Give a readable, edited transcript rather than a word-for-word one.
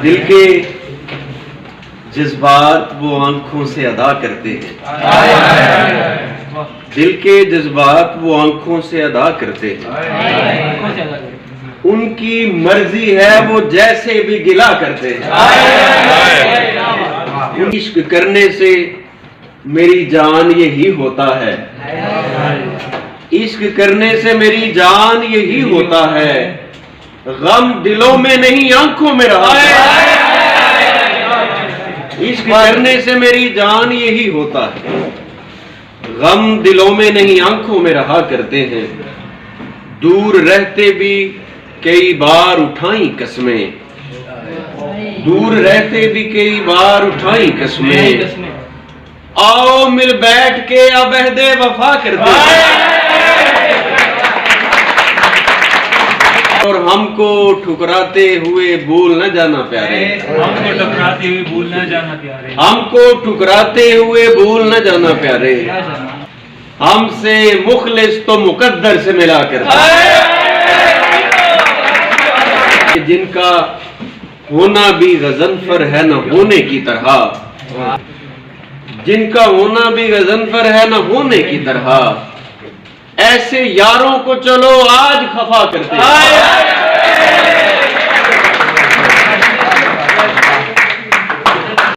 दिल के जज्बात वो आंखों से अदा करते हैं। दिल के जज्बात वो आंखों से अदा करते हैं। उनकी मर्जी है वो जैसे भी गिला करते हैं। इश्क करने से मेरी जान यही होता है। इश्क करने से मेरी जान यही होता है। गम दिलों में नहीं आंखों में रहा। इश्क करने से मेरी जान यही होता है। गम दिलों में नहीं आंखों में रहा करते हैं। दूर रहते भी कई बार उठाई कसमें। दूर रहते भी कई बार उठाई कसमें। आओ मिल बैठ के अब अहदे वफा करते हैं। और हमको ठुकराते हुए भूल न जाना प्यारे। हमको ठुकराते हुए भूल न जाना प्यारे। हमको ठुकराते हुए भूल न जाना प्यारे। हमसे मुखलिस तो मुकद्दर से मिला करते। जिनका होना भी गजनफर है न होने की तरह। जिनका होना भी गजनफर है न होने की तरह। ऐसे यारों को चलो आज खफा करते हैं।